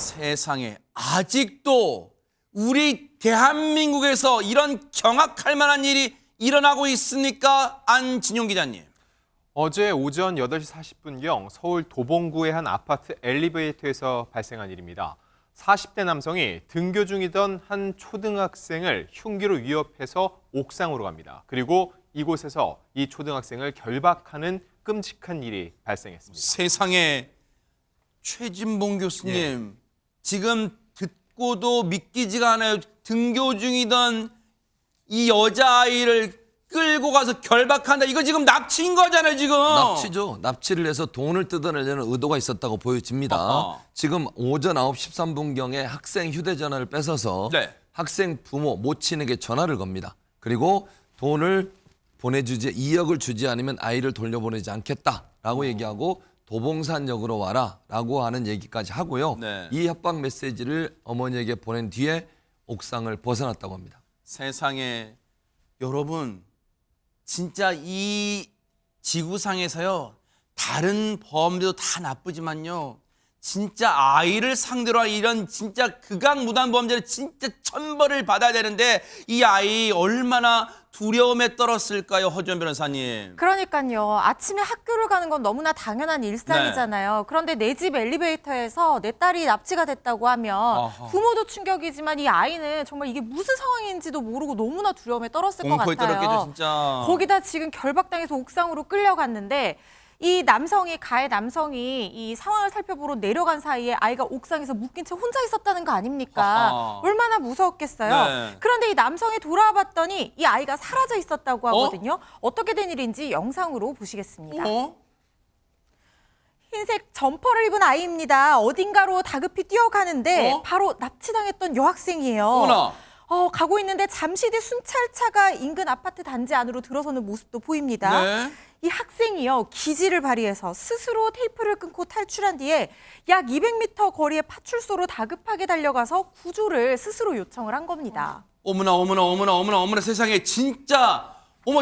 세상에 아직도 우리 대한민국에서 이런 경악할 만한 일이 일어나고 있습니까? 안진용 기자님. 어제 오전 8시 40분경 서울 도봉구의 한 아파트 엘리베이터에서 발생한 일입니다. 40대 남성이 등교 중이던 한 초등학생을 흉기로 위협해서 옥상으로 갑니다. 그리고 이곳에서 이 초등학생을 결박하는 끔찍한 일이 발생했습니다. 세상에 최진봉 교수님, 지금 듣고도 믿기지가 않아요. 등교 중이던 이 여자아이를 끌고 가서 결박한다. 이거 지금 납치인 거잖아요, 지금. 납치죠. 납치를 해서 돈을 뜯어내려는 의도가 있었다고 보여집니다. 지금 오전 9시 13분경에 학생 휴대전화를 뺏어서 네. 학생 부모 모친에게 전화를 겁니다. 그리고 돈을 보내주지 2억을 주지 않으면 아이를 돌려보내지 않겠다라고 얘기하고 도봉산역으로 와라라고 하는 얘기까지 하고요. 네. 이 협박 메시지를 어머니에게 보낸 뒤에 옥상을 벗어났다고 합니다. 세상에 여러분, 진짜 이 지구상에서요, 다른 범죄도 다 나쁘지만요, 진짜 아이를 상대로 한 이런 진짜 극악무도한 범죄는 진짜 천벌을 받아야 되는데 이 아이 얼마나 두려움에 떨었을까요, 허주연 변호사님? 그러니까요. 아침에 학교를 가는 건 너무나 당연한 일상이잖아요. 그런데 내 집 엘리베이터에서 내 딸이 납치가 됐다고 하면 아하. 부모도 충격이지만 이 아이는 정말 이게 무슨 상황인지도 모르고 너무나 두려움에 떨었을 것 공포에 같아요. 떨었겠죠, 진짜. 거기다 지금 결박당해서 옥상으로 끌려갔는데 이 가해 남성이 이 상황을 살펴보러 내려간 사이에 아이가 옥상에서 묶인 채 혼자 있었다는 거 아닙니까? 아하. 얼마나 무서웠겠어요. 네. 그런데 이 남성이 돌아와 봤더니 이 아이가 사라져 있었다고 하거든요. 어떻게 된 일인지 영상으로 보시겠습니다. 흰색 점퍼를 입은 아이입니다. 어딘가로 다급히 뛰어가는데 바로 납치당했던 여학생이에요. 어머나. 가고 있는데 잠시 뒤 순찰차가 인근 아파트 단지 안으로 들어서는 모습도 보입니다. 네. 이 학생이요, 기지를 발휘해서 스스로 테이프를 끊고 탈출한 뒤에 약 200m 거리의 파출소로 다급하게 달려가서 구조를 스스로 요청을 한 겁니다. 어머나 세상에 진짜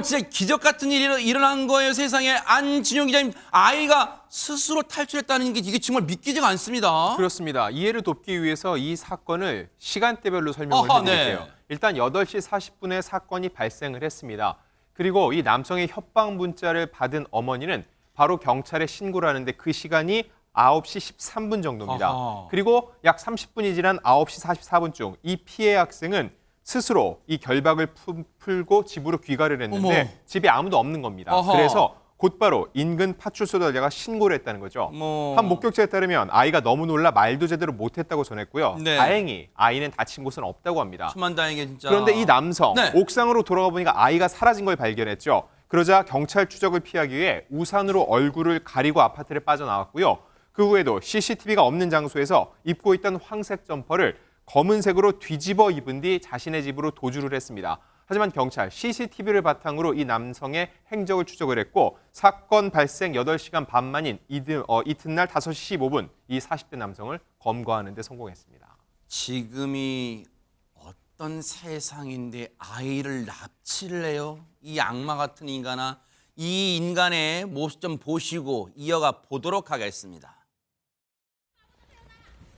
진짜 기적 같은 일이 일어난 거예요. 세상에. 안진용 기자님, 아이가 스스로 탈출했다는 게 이게 정말 믿기지가 않습니다. 그렇습니다. 이해를 돕기 위해서 이 사건을 시간대별로 설명을 아하, 해드릴게요. 네. 일단 8시 40분에 사건이 발생을 했습니다. 그리고 이 남성의 협박 문자를 받은 어머니는 바로 경찰에 신고를 하는데 그 시간이 9시 13분 정도입니다. 아하. 그리고 약 30분이 지난 9시 44분쯤 이 피해 학생은 스스로 이 결박을 풀고 집으로 귀가를 했는데 어머. 집에 아무도 없는 겁니다. 아하. 그래서 곧바로 인근 파출소 달려가 신고를 했다는 거죠. 한 목격자에 따르면 아이가 너무 놀라 말도 제대로 못했다고 전했고요. 네. 다행히 아이는 다친 곳은 없다고 합니다. 천만다행이게 진짜. 그런데 이 남성, 네. 옥상으로 돌아가 보니까 아이가 사라진 걸 발견했죠. 그러자 경찰 추적을 피하기 위해 우산으로 얼굴을 가리고 아파트를 빠져나왔고요. 그 후에도 CCTV가 없는 장소에서 입고 있던 황색 점퍼를 검은색으로 뒤집어 입은 뒤 자신의 집으로 도주를 했습니다. 하지만 경찰 CCTV를 바탕으로 이 남성의 행적을 추적을 했고 사건 발생 8시간 반 만인 이튿날 5시 15분 이 40대 남성을 검거하는 데 성공했습니다. 지금이 어떤 세상인데 아이를 납치를 해요? 이 악마 같은 인간아. 이 인간의 모습 좀 보시고 이어가 보도록 하겠습니다.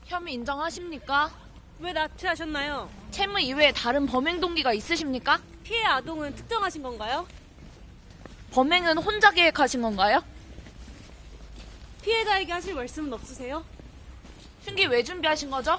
혐의 인정하십니까? 왜 납치하셨나요? 채무 이외에 다른 범행 동기가 있으십니까? 피해 아동은 특정하신 건가요? 범행은 혼자 계획하신 건가요? 피해자에게 하실 말씀은 없으세요? 흉기 왜 준비하신 거죠?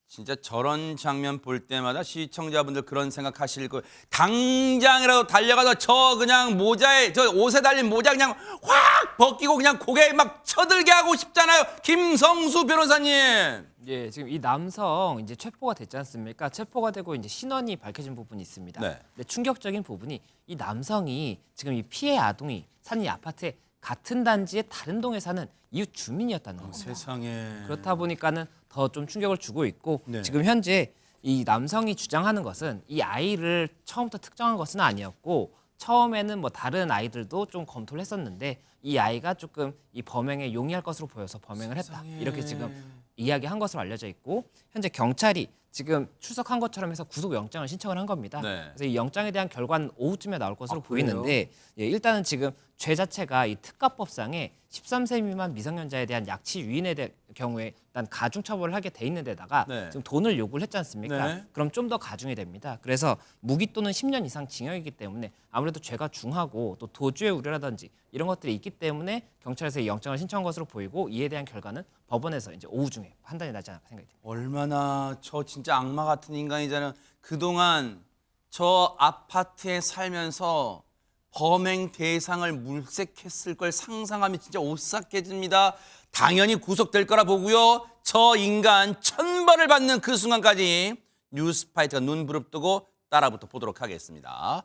진짜 저런 장면 볼 때마다 시청자분들 그런 생각하실 거예요. 당장이라도 달려가서 저 그냥 모자에 저 옷에 달린 모자 그냥 확 벗기고 그냥 고개에 막 쳐들게 하고 싶잖아요. 김성수 변호사님. 예, 지금 이 남성 이제 체포가 됐지 않습니까? 체포가 되고 이제 신원이 밝혀진 부분이 있습니다. 네. 근데 충격적인 부분이 이 남성이 지금 이 피해 아동이 사는 이 아파트에 같은 단지의 다른 동에 사는 이웃 주민이었다는 겁니다. 세상에. 그렇다 보니까는 더 좀 충격을 주고 있고 네. 지금 현재 이 남성이 주장하는 것은 이 아이를 처음부터 특정한 것은 아니었고 처음에는 뭐 다른 아이들도 좀 검토를 했었는데 이 아이가 조금 이 범행에 용이할 것으로 보여서 범행을 했다. 이렇게 지금 이야기한 것으로 알려져 있고 현재 경찰이 지금 출석한 것처럼 해서 구속영장을 신청을 한 겁니다. 네. 그래서 이 영장에 대한 결과는 오후쯤에 나올 것으로 아, 그래요? 보이는데 예, 일단은 지금 죄 자체가 이 특가법상에 13세 미만 미성년자에 대한 약취 유인에 대한 경우에 일단 가중 처벌을 하게 돼 있는 데다가 네. 지금 돈을 요구를 했지 않습니까? 네. 그럼 좀 더 가중이 됩니다. 그래서 무기 또는 10년 이상 징역이기 때문에 아무래도 죄가 중하고 또 도주의 우려라든지 이런 것들이 있기 때문에 경찰에서 이 영장을 신청한 것으로 보이고 이에 대한 결과는 법원에서 이제 오후 중에 판단이 나지 않을까 생각이 듭니다. 얼마나 저 진짜 악마 같은 인간이잖아요. 그동안 저 아파트에 살면서 범행 대상을 물색했을 걸 상상하면 진짜 오싹해집니다. 당연히 구속될 거라 보고요. 저 인간 천벌을 받는 그 순간까지 뉴스파이터가 눈 부릅뜨고 따라붙어 보도록 하겠습니다.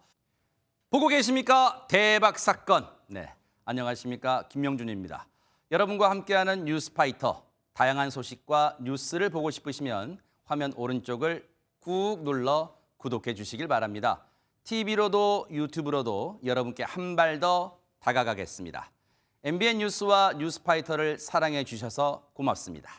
보고 계십니까? 대박 사건. 네, 안녕하십니까? 김명준입니다. 여러분과 함께하는 뉴스파이터. 다양한 소식과 뉴스를 보고 싶으시면 화면 오른쪽을 꾹 눌러 구독해 주시길 바랍니다. TV로도 유튜브로도 여러분께 한 발 더 다가가겠습니다. MBN 뉴스와 뉴스파이터를 사랑해 주셔서 고맙습니다.